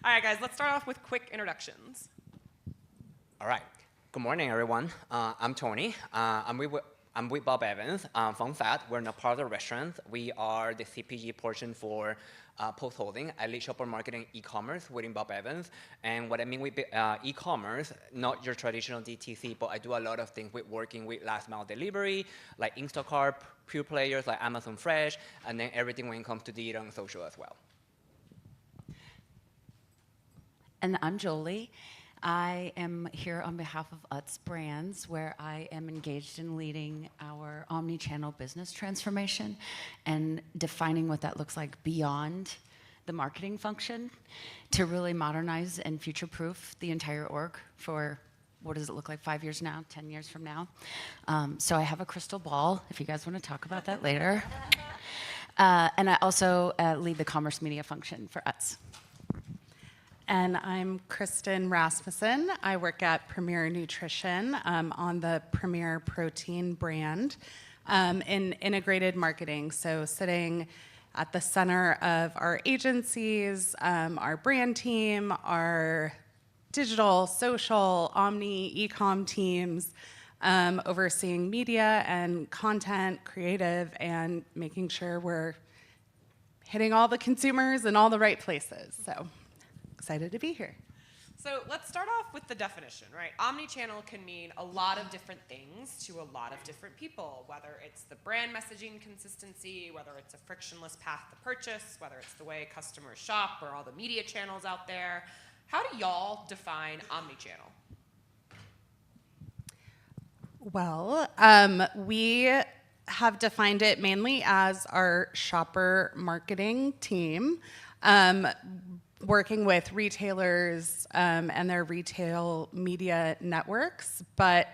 All right, guys, let's start off with quick introductions. All right. Good morning, everyone. I'm Tony. I'm with Bob Evans. Fun fact, we're not part of the restaurant. We are the CPG portion for Post Holding. I lead shopper marketing e-commerce within Bob Evans. And what I mean with e-commerce, not your traditional DTC, but I do a lot of things with working with last mile delivery, like Instacart, pure players like Amazon Fresh, and then everything when it comes to digital and social as well. And I'm Jolie. I am here on behalf of Utz Brands, where I am engaged in leading our omnichannel business transformation and defining what that looks like beyond the marketing function to really modernize and future-proof the entire org for, what does it look like, 5 years now, 10 years from now? So I have a crystal ball, if you guys want to talk about that later. And I also lead the commerce media function for Utz. And I'm Kristin Rasmussen. I work at Premier Nutrition on the Premier Protein brand in integrated marketing. So sitting at the center of our agencies, our brand team, our digital, social, omni, e-com teams, overseeing media and content, creative, and making sure we're hitting all the consumers in all the right places. So excited to be here. So let's start off with the definition, right? Omnichannel can mean a lot of different things to a lot of different people, whether it's the brand messaging consistency, whether it's a frictionless path to purchase, whether it's the way customers shop or all the media channels out there. How do y'all define omnichannel? Well, we have defined it mainly as our shopper marketing team, working with retailers and their retail media networks. But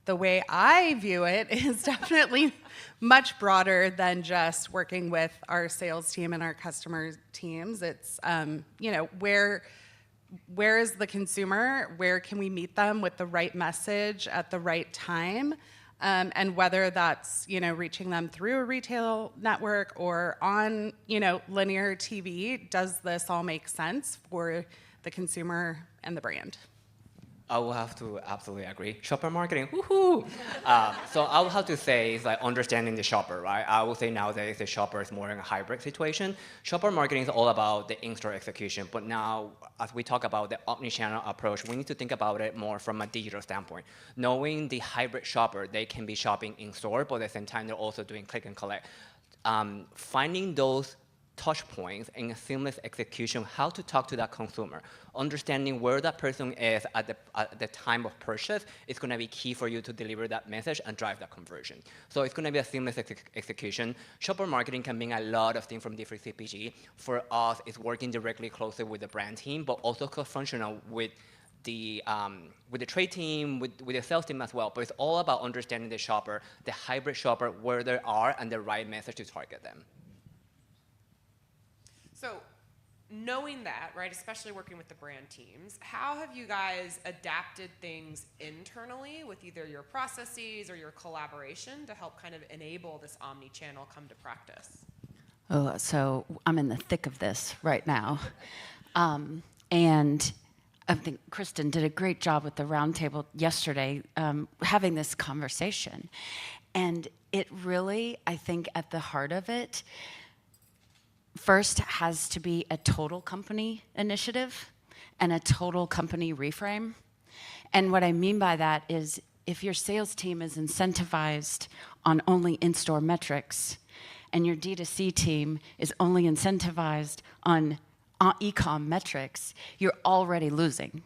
the way I view it is definitely much broader than just working with our sales team and our customer teams. It's, where is the consumer? Where can we meet them with the right message at the right time? And whether that's, reaching them through a retail network or on, linear TV, does this all make sense for the consumer and the brand? I will have to absolutely agree. Shopper marketing, woohoo! So I will have to say is like understanding the shopper, right? I would say nowadays the shopper is more in a hybrid situation. Shopper marketing is all about the in-store execution, but now as we talk about the omnichannel approach, we need to think about it more from a digital standpoint. Knowing the hybrid shopper, they can be shopping in-store, but at the same time they're also doing click and collect. Finding those touch points and a seamless execution, how to talk to that consumer, understanding where that person is at the time of purchase is going to be key for you to deliver that message and drive that conversion. So it's going to be a seamless execution. Shopper marketing can mean a lot of things from different CPG. For us, it's working directly closely with the brand team, but also cross-functional with the trade team, with the sales team as well. But it's all about understanding the shopper, the hybrid shopper, where they are, and the right message to target them. So knowing that, right, especially working with the brand teams, how have you guys adapted things internally with either your processes or your collaboration to help kind of enable this omni-channel come to practice? Oh, so I'm in the thick of this right now. And I think Kristin did a great job with the roundtable yesterday having this conversation. And it really, I think at the heart of it, first has to be a total company initiative and a total company reframe. And what I mean by that is if your sales team is incentivized on only in-store metrics and your D2C team is only incentivized on e-com metrics, you're already losing.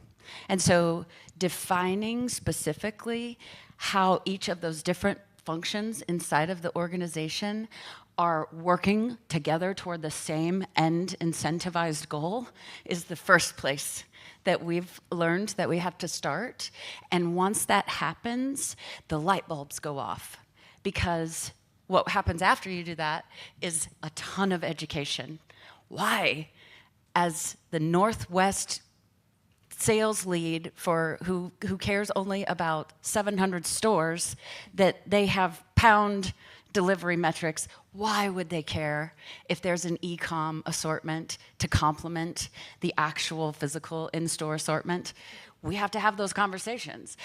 And so defining specifically how each of those different functions inside of the organization are working together toward the same end incentivized goal is the first place that we've learned that we have to start. And once that happens, the light bulbs go off. Because what happens after you do that is a ton of education. Why? As the Northwest sales lead for who cares only about 700 stores, that they have pound delivery metrics. Why would they care if there's an e-com assortment to complement the actual physical in-store assortment? We have to have those conversations.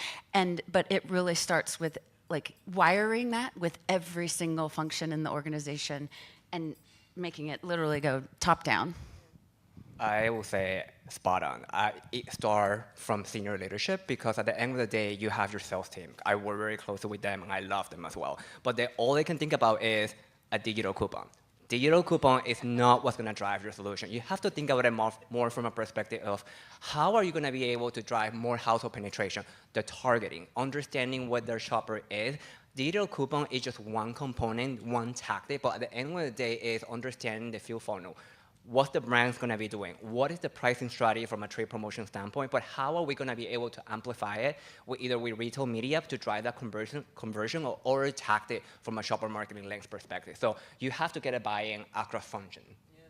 But it really starts with like wiring that with every single function in the organization and making it literally go top down. I will say spot on. It starts from senior leadership because at the end of the day, you have your sales team. I work very closely with them and I love them as well. But all they can think about is a digital coupon. Digital coupon is not what's going to drive your solution. You have to think about it more from a perspective of how are you going to be able to drive more household penetration, the targeting, understanding what their shopper is. Digital coupon is just one component, one tactic, but at the end of the day is understanding the full funnel. What's the brand's going to be doing? What is the pricing strategy from a trade promotion standpoint? But how are we going to be able to amplify it with either with retail media to drive that conversion or a tactic from a shopper marketing lens perspective? So you have to get a buy-in across function. Yeah.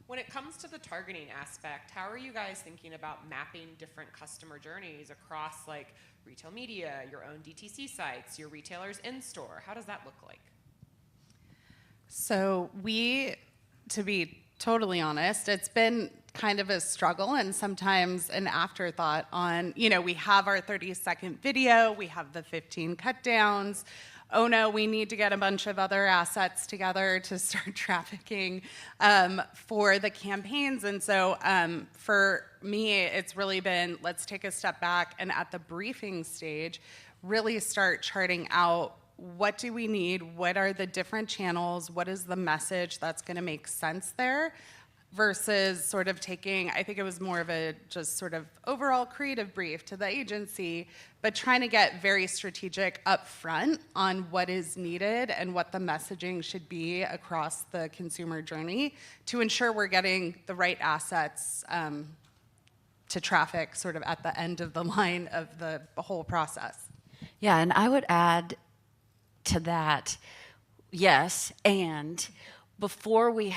When it comes to the targeting aspect, how are you guys thinking about mapping different customer journeys across like retail media, your own DTC sites, your retailers in-store? How does that look like? So to be totally honest, it's been kind of a struggle and sometimes an afterthought on, we have our 30-second video, we have the 15 cut downs. Oh no, we need to get a bunch of other assets together to start trafficking for the campaigns. And so for me, it's really been, let's take a step back and at the briefing stage, really start charting out what do we need, what are the different channels, what is the message that's going to make sense there, versus sort of taking, I think it was more of a just sort of overall creative brief to the agency, but trying to get very strategic up front on what is needed and what the messaging should be across the consumer journey to ensure we're getting the right assets to traffic sort of at the end of the line of the whole process. Yeah, and I would add to that, yes, and before we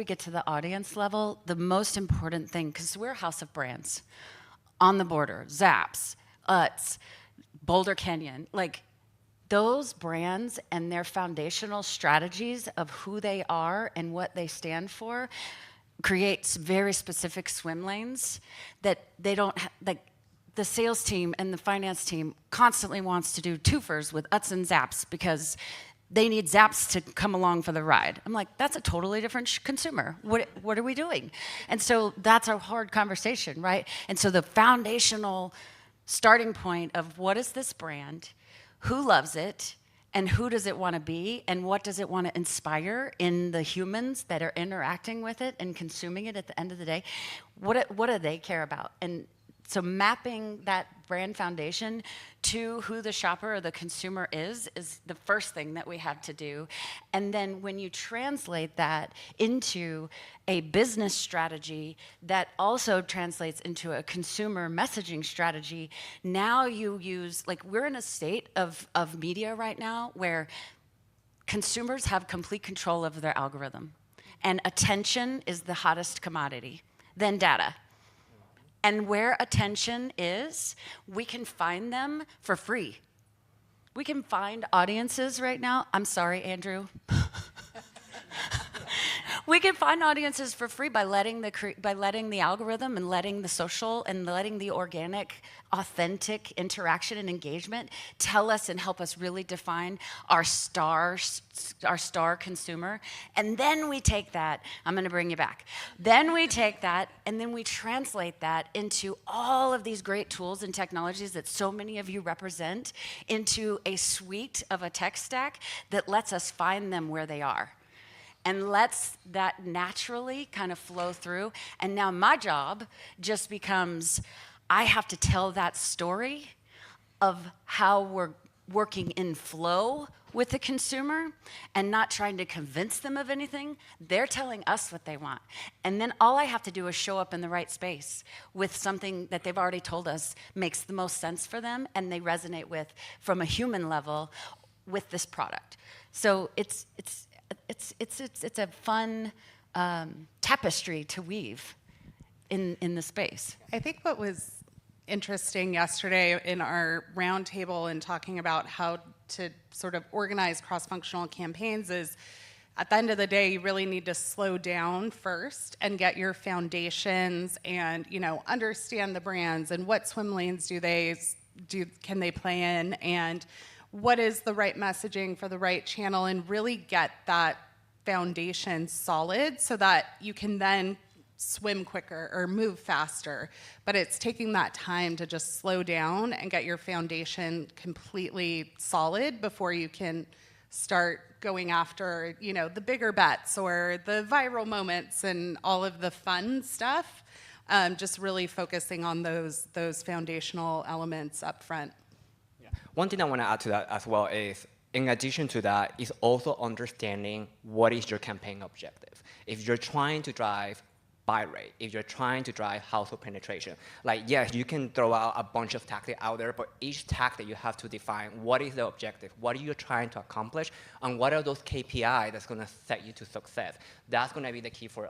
get to the audience level, the most important thing, because we're a house of brands, On the Border, Zapp's, Utz, Boulder Canyon, like those brands and their foundational strategies of who they are and what they stand for creates very specific swim lanes that they don't like. The sales team and the finance team constantly wants to do twofers with Utz and Zapp's because they need Zapp's to come along for the ride. I'm like, that's a totally different consumer. What are we doing? And so that's a hard conversation, right? And so the foundational starting point of what is this brand, who loves it, and who does it want to be, and what does it want to inspire in the humans that are interacting with it and consuming it at the end of the day? What do they care about? And so mapping that brand foundation to who the shopper or the consumer is the first thing that we have to do. And then when you translate that into a business strategy that also translates into a consumer messaging strategy, now you use, like we're in a state of media right now where consumers have complete control of their algorithm. And attention is the hottest commodity, then data. And where attention is, we can find them for free. We can find audiences right now. I'm sorry, Andrew. We can find audiences for free by letting the algorithm and letting the social and letting the organic, authentic interaction and engagement tell us and help us really define our star consumer. And then we take that, I'm gonna bring you back. Then we take that and then we translate that into all of these great tools and technologies that so many of you represent into a suite of a tech stack that lets us find them where they are. And lets that naturally kind of flow through. And now my job just becomes, I have to tell that story of how we're working in flow with the consumer and not trying to convince them of anything. They're telling us what they want. And then all I have to do is show up in the right space with something that they've already told us makes the most sense for them and they resonate with from a human level with this product. So it's a fun tapestry to weave in the space. I think what was interesting yesterday in our roundtable and talking about how to sort of organize cross-functional campaigns is, at the end of the day, you really need to slow down first and get your foundations and, understand the brands and what swim lanes can they play in, and what is the right messaging for the right channel, and really get that foundation solid so that you can then swim quicker or move faster. But it's taking that time to just slow down and get your foundation completely solid before you can start going after, the bigger bets or the viral moments and all of the fun stuff. Just really focusing on those foundational elements up front. Yeah. One thing I want to add to that as well is, in addition to that, is also understanding what is your campaign objective. If you're trying to drive buy rate, if you're trying to drive household penetration, yes, you can throw out a bunch of tactics out there, but each tactic you have to define what is the objective, what are you trying to accomplish, and what are those KPIs that's going to set you to success. That's going to be the key for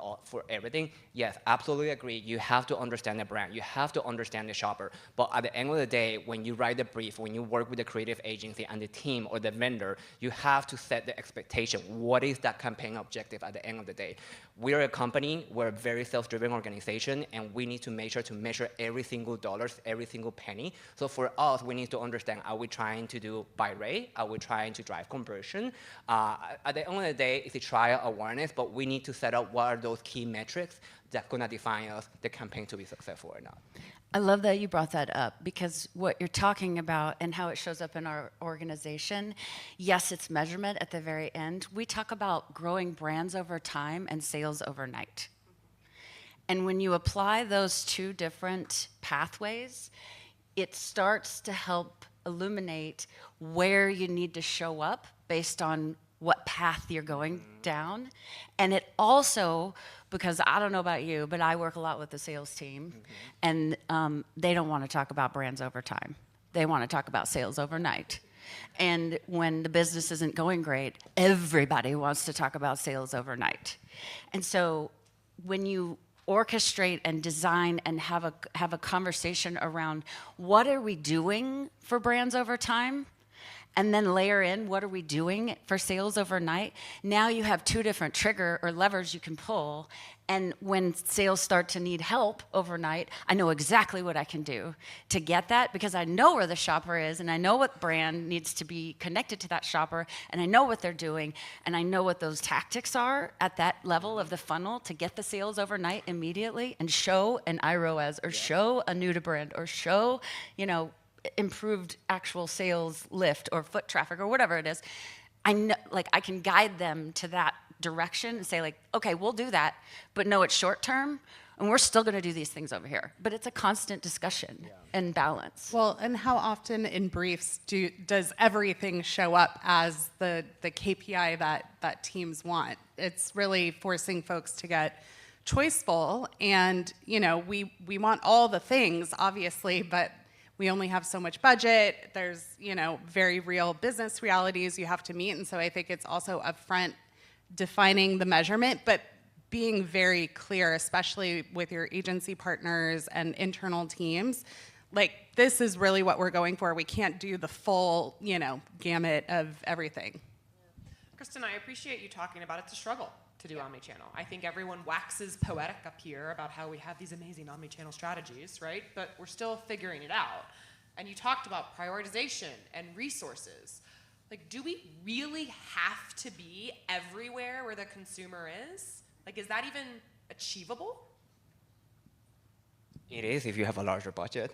everything. Yes, absolutely agree. You have to understand the brand. You have to understand the shopper. But at the end of the day, when you write the brief, when you work with the creative agency and the team or the vendor, you have to set the expectation. What is that campaign objective at the end of the day? We're a company, we're a very self-driven organization, and we need to make sure to measure every single dollar, every single penny. So for us, we need to understand, are we trying to do buy rate? Are we trying to drive conversion? At the end of the day, it's a trial awareness, but we need to set up what are those key metrics that's going to define us, the campaign to be successful or not. I love that you brought that up, because what you're talking about and how it shows up in our organization, yes, it's measurement at the very end. We talk about growing brands over time and sales overnight. And when you apply those two different pathways, it starts to help illuminate where you need to show up based on what path you're going down. And it also, because I don't know about you, but I work a lot with the sales team, and they don't want to talk about brands over time. They want to talk about sales overnight. And when the business isn't going great, everybody wants to talk about sales overnight. And so when you orchestrate and design and have a conversation around what are we doing for brands over time, and then layer in what are we doing for sales overnight, now you have two different trigger or levers you can pull. And when sales start to need help overnight, I know exactly what I can do to get that, because I know where the shopper is, and I know what brand needs to be connected to that shopper, and I know what they're doing, and I know what those tactics are at that level of the funnel to get the sales overnight immediately and show an iROAS or show a new to brand or show, improved actual sales lift or foot traffic or whatever it is. I know, I can guide them to that direction and say, okay, we'll do that, but no, it's short term, and we're still going to do these things over here. But it's a constant discussion and balance. Well, and how often in briefs does everything show up as the KPI that teams want? It's really forcing folks to get choiceful, and we want all the things, obviously, but we only have so much budget. There's, very real business realities you have to meet. And so I think it's also upfront defining the measurement, but being very clear, especially with your agency partners and internal teams, this is really what we're going for. We can't do the full, gamut of everything. Kristin, I appreciate you talking about it's a struggle to do omnichannel. I think everyone waxes poetic up here about how we have these amazing omnichannel strategies, right? But we're still figuring it out. And you talked about prioritization and resources. Do we really have to be everywhere where the consumer is? Is that even achievable? It is if you have a larger budget.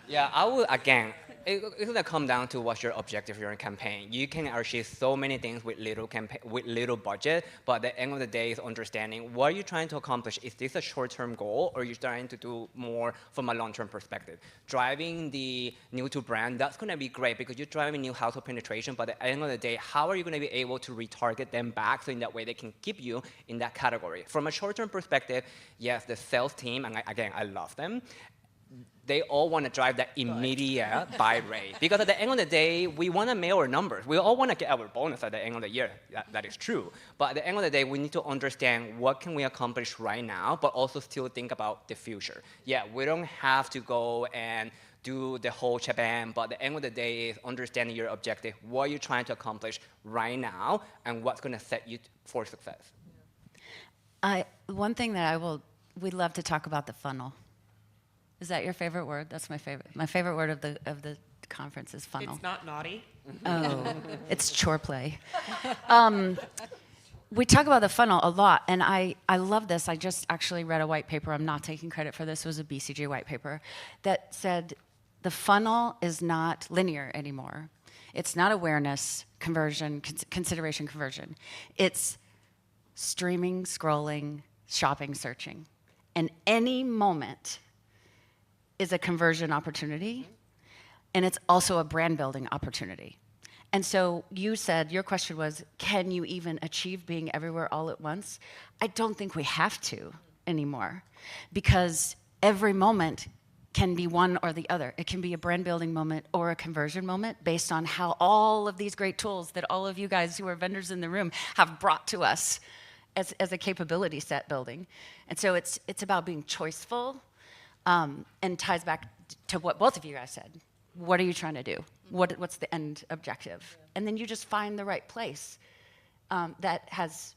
Yeah, I would, again, it's going to come down to what's your objective for your campaign. You can achieve so many things with little budget, but at the end of the day is understanding what are you trying to accomplish. Is this a short-term goal, or are you trying to do more from a long-term perspective? Driving the new to brand, that's going to be great because you're driving new household penetration, but at the end of the day, how are you going to be able to retarget them back so in that way they can keep you in that category? From a short-term perspective, yes, the sales team, and again, I love them, they all want to drive that immediate buy rate. Because at the end of the day, we want to mail our numbers. We all want to get our bonus at the end of the year. That is true. But at the end of the day, we need to understand what can we accomplish right now, but also still think about the future. Yeah, we don't have to go and do the whole shebang, but the end of the day is understanding your objective, what you're trying to accomplish right now, and what's going to set you for success. One thing that we'd love to talk about the funnel. Is that your favorite word? That's my favorite. My favorite word of the conference is funnel. It's not naughty. Oh, it's chore play. We talk about the funnel a lot, and I love this. I just actually read a white paper. I'm not taking credit for this. It was a BCG white paper that said the funnel is not linear anymore. It's not awareness, conversion, consideration, conversion. It's streaming, scrolling, shopping, searching. And any moment is a conversion opportunity, and it's also a brand building opportunity. And so you said, your question was, can you even achieve being everywhere all at once? I don't think we have to anymore, because every moment can be one or the other. It can be a brand building moment or a conversion moment based on how all of these great tools that all of you guys who are vendors in the room have brought to us as a capability set building. And so it's about being choiceful, and ties back to what both of you guys said. What are you trying to do? What's the end objective? Yeah. And then you just find the right place that has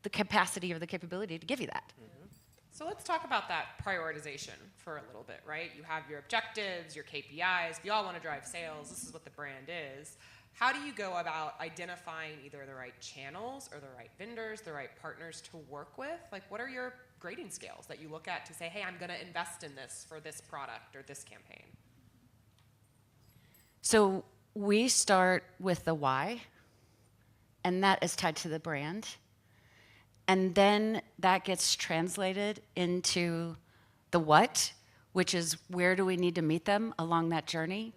the capacity or the capability to give you that. Mm-hmm. So let's talk about that prioritization for a little bit, right? You have your objectives, your KPIs. We all want to drive sales. This is what the brand is. How do you go about identifying either the right channels or the right vendors, the right partners to work with? Like, what are your grading scales that you look at to say, hey, I'm going to invest in this for this product or this campaign? So we start with the why, and that is tied to the brand. And then that gets translated into the what, which is where do we need to meet them along that journey?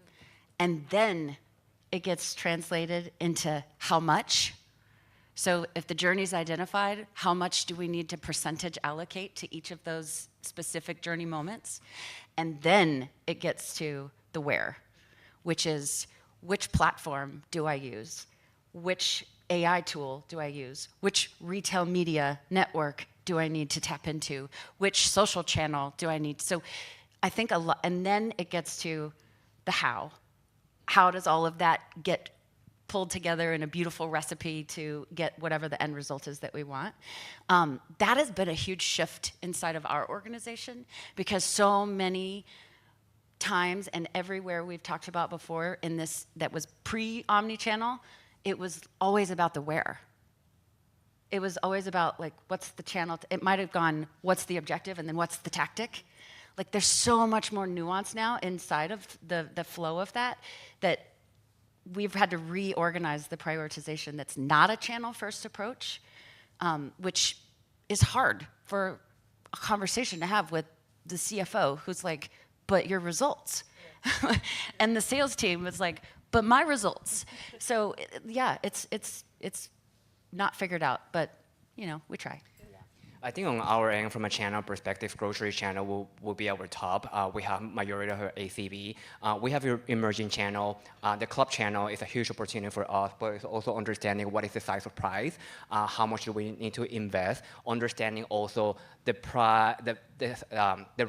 And then it gets translated into how much. So if the journey's identified, how much do we need to percentage allocate to each of those specific journey moments? And then it gets to the where, which is which platform do I use? Which AI tool do I use? Which retail media network do I need to tap into? Which social channel do I need? So I think a lot, and then it gets to the how. How does all of that get pulled together in a beautiful recipe to get whatever the end result is that we want? That has been a huge shift inside of our organization, because so many times and everywhere we've talked about before in this that was pre-omnichannel, it was always about the where. It was always about, like, what's the channel? It might have gone, what's the objective, and then what's the tactic? Like, there's so much more nuance now inside of the flow of that we've had to reorganize the prioritization that's not a channel-first approach, which is hard for a conversation to have with the CFO, who's like, but your results. Yeah. And the sales team was like, but my results. So yeah, it's not figured out, but we try. I think on our end, from a channel perspective, grocery channel will be our top. We have majority of our ACV. We have your emerging channel. The club channel is a huge opportunity for us, but it's also understanding what is the size of price, how much do we need to invest, understanding also the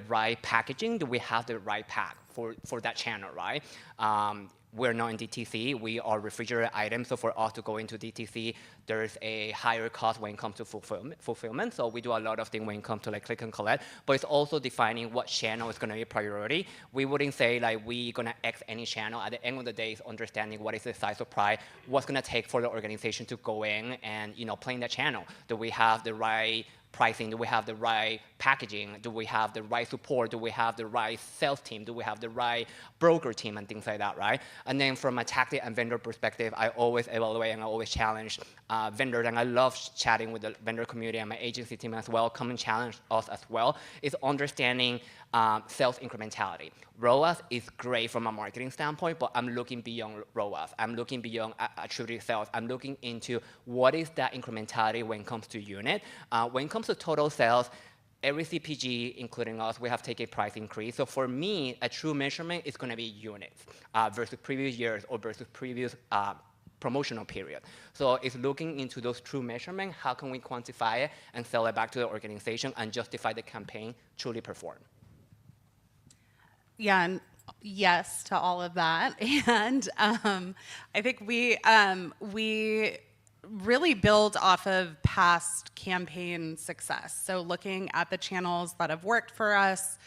right packaging. Do we have the right pack for that channel, right? We're not in DTC, we are refrigerated items, so for us to go into DTC, there's a higher cost when it comes to fulfillment. So we do a lot of things when it comes to like click and collect, but it's also defining what channel is gonna be a priority. We wouldn't say like we're gonna X any channel. At the end of the day, it's understanding what is the size of price, what's gonna take for the organization to go in and playing that channel. Do we have the right pricing? Do we have the right packaging? Do we have the right support? Do we have the right sales team? Do we have the right broker team and things like that, right? And then from a tactic and vendor perspective, I always evaluate and I always challenge vendors, and I love chatting with the vendor community and my agency team as well. Come and challenge us as well. Is understanding sales incrementality. ROAS is great from a marketing standpoint, but I'm looking beyond ROAS. I'm looking beyond attributed sales. I'm looking into what is that incrementality when it comes to unit. When it comes to total sales, every CPG, including us, we have taken a price increase. So for me, a true measurement is going to be units versus previous years or versus previous promotional period. So it's looking into those true measurements. How can we quantify it and sell it back to the organization and justify the campaign truly perform? Yeah, and yes to all of that. And I think we really build off of past campaign success. So looking at the channels that have worked for us,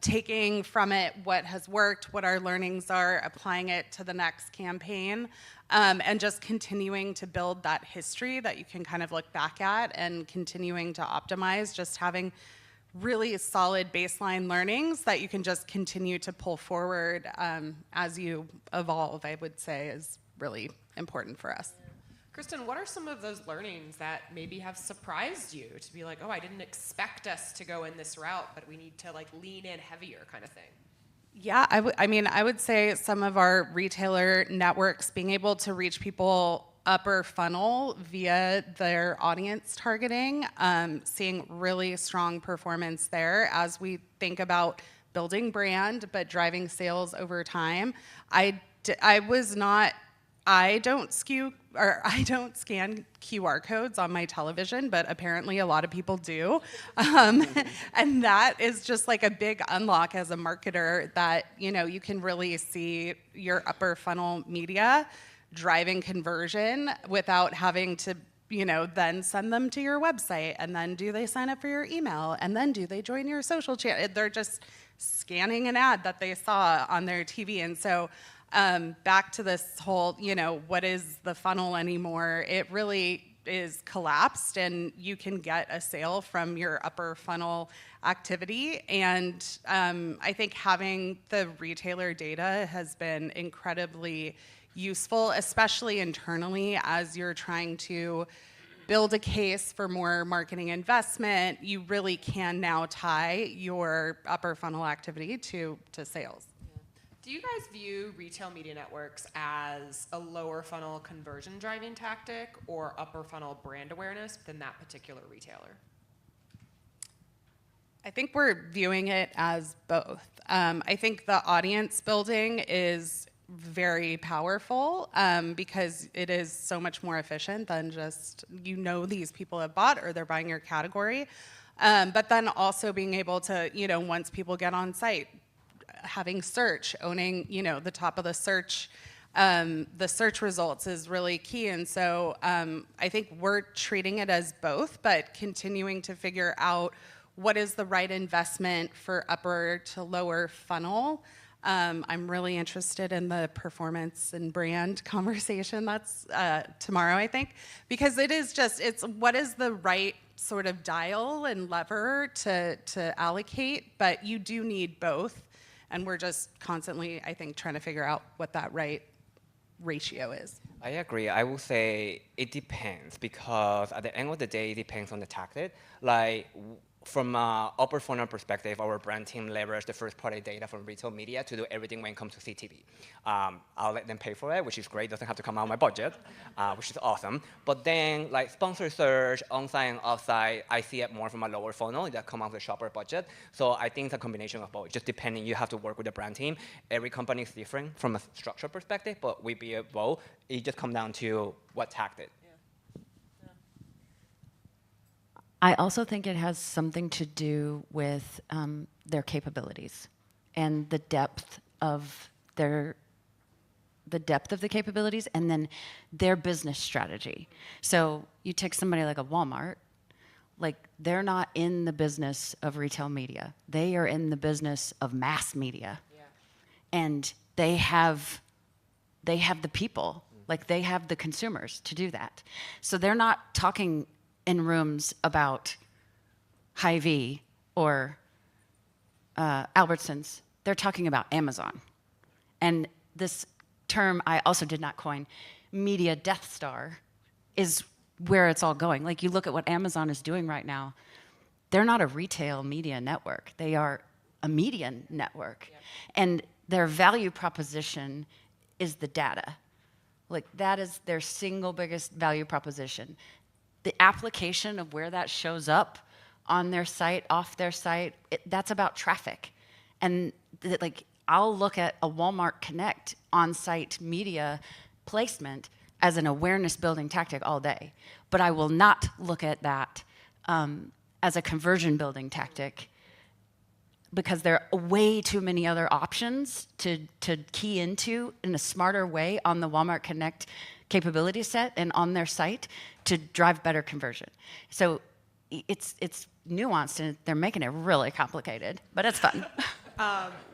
taking from it what has worked, what our learnings are, applying it to the next campaign, and just continuing to build that history that you can kind of look back at and continuing to optimize, just having really solid baseline learnings that you can just continue to pull forward as you evolve, I would say is really important for us. Kristin, what are some of those learnings that maybe have surprised you to be like, oh, I didn't expect us to go in this route, but we need to like lean in heavier kind of thing? Yeah, I would say some of our retailer networks being able to reach people upper funnel via their audience targeting, seeing really strong performance there as we think about building brand but driving sales over time. I don't scan QR codes on my television, but apparently a lot of people do. And that is just like a big unlock as a marketer that, you can really see your upper funnel media driving conversion without having to, then send them to your website. And then do they sign up for your email? And then do they join your social channel? They're just scanning an ad that they saw on their TV. And so back to this whole, what is the funnel anymore? It really is collapsed, and you can get a sale from your upper funnel activity. And I think having the retailer data has been incredibly useful, especially internally as you're trying to build a case for more marketing investment. You really can now tie your upper funnel activity to sales. Do you guys view retail media networks as a lower funnel conversion driving tactic or upper funnel brand awareness within that particular retailer? I think we're viewing it as both. I think the audience building is very powerful because it is so much more efficient than just, these people have bought or they're buying your category. But then also being able to, once people get on site, having search, owning, the top of the search results is really key. And so I think we're treating it as both, but continuing to figure out what is the right investment for upper to lower funnel. I'm really interested in the performance and brand conversation that's tomorrow, I think, because it's what is the right sort of dial and lever to allocate, but you do need both. And we're just constantly, I think, trying to figure out what that right ratio is. I agree. I will say it depends because at the end of the day, it depends on the tactic. Like from an upper funnel perspective, our brand team leveraged the first-party data from retail media to do everything when it comes to CTV. I'll let them pay for it, which is great. Doesn't have to come out of my budget, which is awesome. But then, like sponsor search, on-site and off-site, I see it more from a lower funnel that come out of the shopper budget. So I think it's a combination of both. Just depending, you have to work with the brand team. Every company is different from a structure perspective, but we be both. It just comes down to what tactic. I also think it has something to do with their capabilities and the depth of the capabilities, and then their business strategy. So you take somebody like a Walmart, like they're not in the business of retail media. They are in the business of mass media. Yeah. And they have the people, like they have the consumers to do that. So they're not talking in rooms about Hy-Vee or Albertsons. They're talking about Amazon. And this term I also did not coin, media Death Star, is where it's all going. Like you look at what Amazon is doing right now, they're not a retail media network. They are a media network. Yep. And their value proposition is the data. Like that is their single biggest value proposition. The application of where that shows up on their site, off their site, that's about traffic. And like I'll look at a Walmart Connect on-site media placement as an awareness building tactic all day. But I will not look at that as a conversion building tactic because there are way too many other options to key into in a smarter way on the Walmart Connect capability set and on their site to drive better conversion. So it's nuanced, and they're making it really complicated, but it's fun.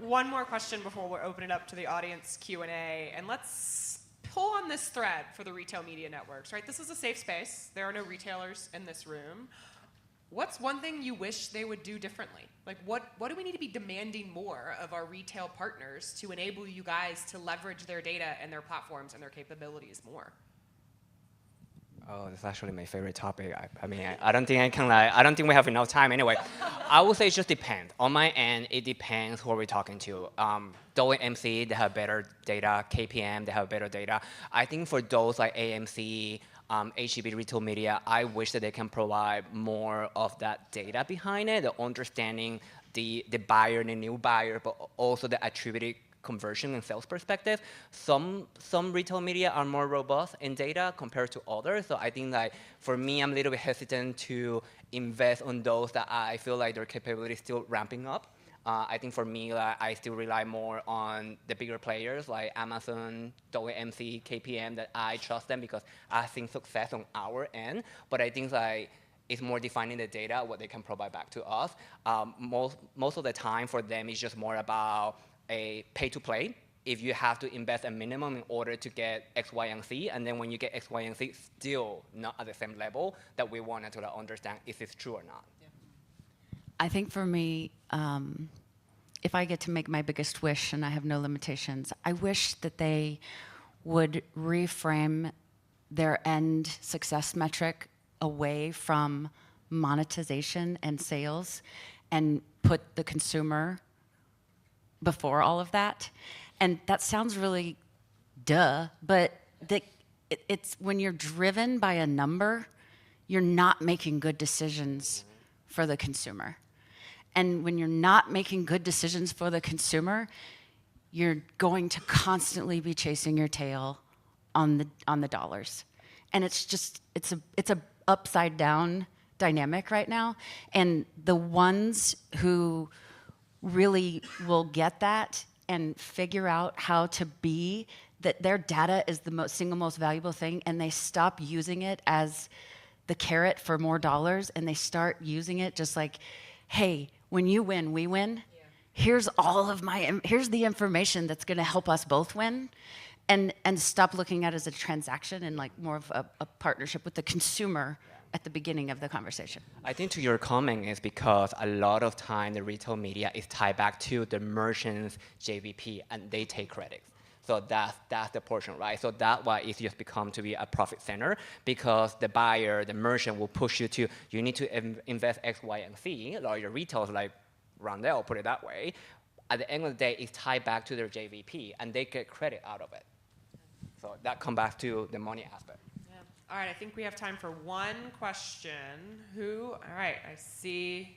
One more question before we open it up to the audience Q&A, and let's pull on this thread for the retail media networks, right? This is a safe space. There are no retailers in this room. What's one thing you wish they would do differently? Like, what do we need to be demanding more of our retail partners to enable you guys to leverage their data and their platforms and their capabilities more? Oh, that's actually my favorite topic. I mean, I don't think I can I don't think we have enough time anyway. I would say it just depends. On my end, it depends who are we talking to. Dole and MC, they have better data. KPM, they have better data. I think for those like AMC, HEB Retail Media, I wish that they can provide more of that data behind it, the understanding the buyer, the new buyer, but also the attributed conversion and sales perspective. Some retail media are more robust in data compared to others. So I think that for me, I'm a little bit hesitant to invest on those that I feel like their capability is still ramping up. I think for me, I still rely more on the bigger players like Amazon, Dole MC, KPM, that I trust them because I think success on our end. But I think like it's more defining the data, what they can provide back to us. Most of the time for them, it's just more about a pay-to-play. If you have to invest a minimum in order to get X, Y, and Z, and then when you get X, Y, and Z, still not at the same level that we wanted to understand if it's true or not. Yeah. I think for me, if I get to make my biggest wish and I have no limitations, I wish that they would reframe their end success metric away from monetization and sales and put the consumer before all of that. And that sounds really duh, but it's when you're driven by a number, you're not making good decisions for the consumer. And when you're not making good decisions for the consumer, you're going to constantly be chasing your tail on the dollars. And it's a upside down dynamic right now. And the ones who really will get that and figure out how to be that their data is the single most valuable thing, and they stop using it as the carrot for more dollars, and they start using it just like, hey, when you win, we win. Yeah. Here's the information that's going to help us both win, and stop looking at it as a transaction and like more of a partnership with the consumer at the beginning of the conversation. I think to your comment is because a lot of time the retail media is tied back to the merchant's JVP and they take credits. So that's the portion, right? So that's why it's just become to be a profit center because the buyer, the merchant will push you need to invest X, Y, and Z. Or your retailers like Rondell, put it that way. At the end of the day, it's tied back to their JVP and they get credit out of it. So that comes back to the money aspect. All right, I think we have time for one question. All right, I see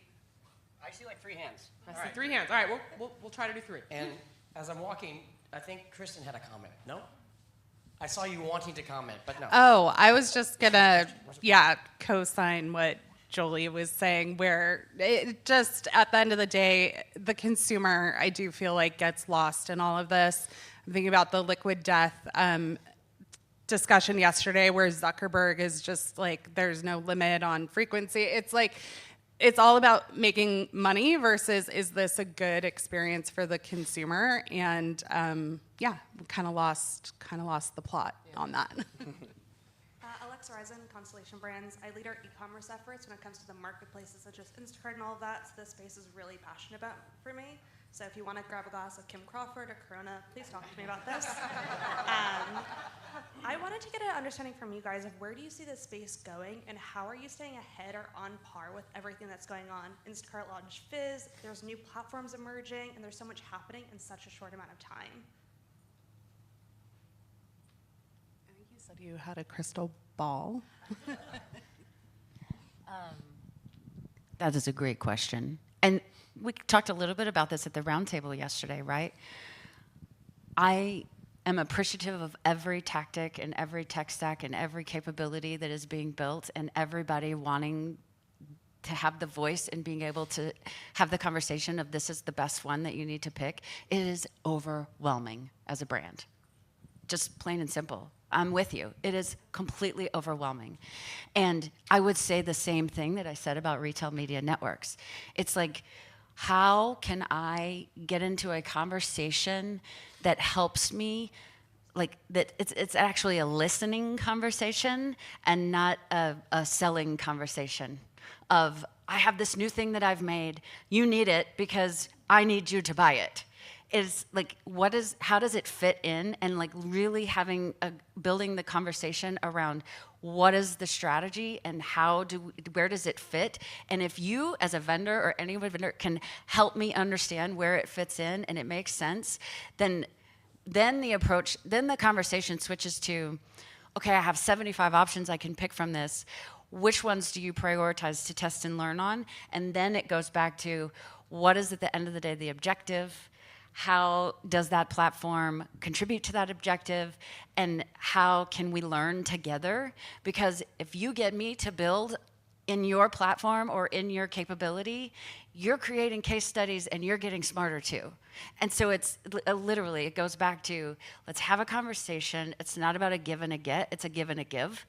like 3 hands. I see 3 hands. All right, we'll try to do 3. And as I'm walking, I think Kristin had a comment. No? I saw you wanting to comment, but no. Oh, I was just gonna, co-sign what Jolie was saying, where it just, at the end of the day, the consumer, I do feel like gets lost in all of this. I'm thinking about the liquid death discussion yesterday where Zuckerberg is just like, there's no limit on frequency. It's like, it's all about making money versus is this a good experience for the consumer? And kind of lost the plot on that. Alexa Risen, Constellation Brands. I lead our e-commerce efforts when it comes to the marketplaces such as Instacart and all of that. So this space is really passionate about for me. So if you want to grab a glass of Kim Crawford or Corona, please talk to me about this. I wanted to get an understanding from you guys of where do you see this space going and how are you staying ahead or on par with everything that's going on? Instacart launched Fizz, there's new platforms emerging, and there's so much happening in such a short amount of time. I think you said you had a crystal ball. That is a great question. And we talked a little bit about this at the roundtable yesterday, right? I am appreciative of every tactic and every tech stack and every capability that is being built and everybody wanting to have the voice and being able to have the conversation of this is the best one that you need to pick, it is overwhelming as a brand. Just plain and simple. I'm with you. It is completely overwhelming. And I would say the same thing that I said about retail media networks. It's like, how can I get into a conversation that helps me, like that it's actually a listening conversation and not a selling conversation of, I have this new thing that I've made, you need it because I need you to buy it. Is like, how does it fit in, and like really building the conversation around what is the strategy and where does it fit? And if you as a vendor or any vendor can help me understand where it fits in and it makes sense, then the conversation switches to, okay, I have 75 options I can pick from this. Which ones do you prioritize to test and learn on? And then it goes back to, what is at the end of the day the objective? How does that platform contribute to that objective? And how can we learn together? Because if you get me to build in your platform or in your capability, you're creating case studies and you're getting smarter too. And so it's literally, it goes back to, let's have a conversation. It's not about a give and a get, it's a give and a give.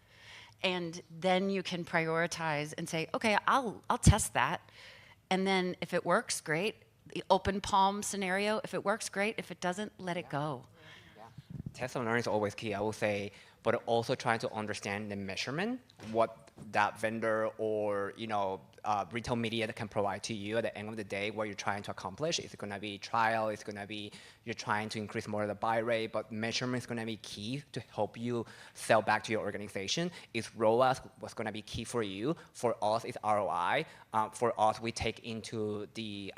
And then you can prioritize and say, okay, I'll test that. And then if it works, great. The open palm scenario, if it works, great. If it doesn't, let it go. Yeah. Test and learn is always key, I will say, but also trying to understand the measurement, what that vendor or retail media that can provide to you at the end of the day, what you're trying to accomplish. Is it going to be trial? It's going to be you're trying to increase more of the buy rate, but measurement is going to be key to help you sell back to your organization. Is ROAS what's going to be key for you? For us, it's ROI. For us, we take into the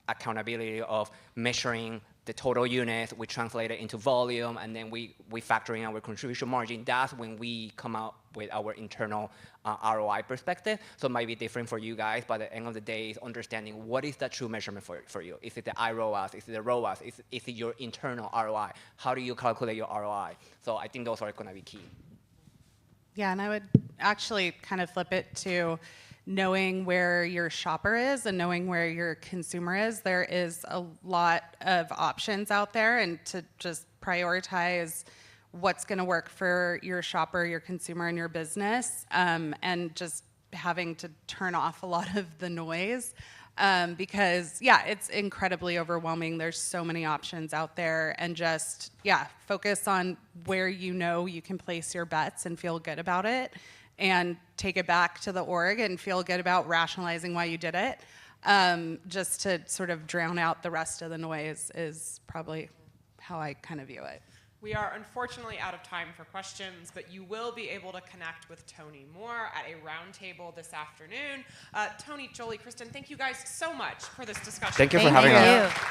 accountability of measuring the total units, we translate it into volume, and then we factor in our contribution margin. That's when we come out with our internal ROI perspective. So it might be different for you guys, but at the end of the day, is understanding what is the true measurement for you. Is it the iROAS? Is it the ROAS? Is it your internal ROI? How do you calculate your ROI? So I think those are going to be key. Yeah, and I would actually kind of flip it to knowing where your shopper is and knowing where your consumer is. There is a lot of options out there, and to just prioritize what's going to work for your shopper, your consumer, and your business, and just having to turn off a lot of the noise. Because, yeah, it's incredibly overwhelming. There's so many options out there, and just, focus on where you can place your bets and feel good about it, and take it back to the org and feel good about rationalizing why you did it. Just to sort of drown out the rest of the noise is probably how I kind of view it. We are unfortunately out of time for questions, but you will be able to connect with Tony Moore at a roundtable this afternoon. Tony, Jolie, Kristin, thank you guys so much for this discussion. Thank you for having us. Thank you.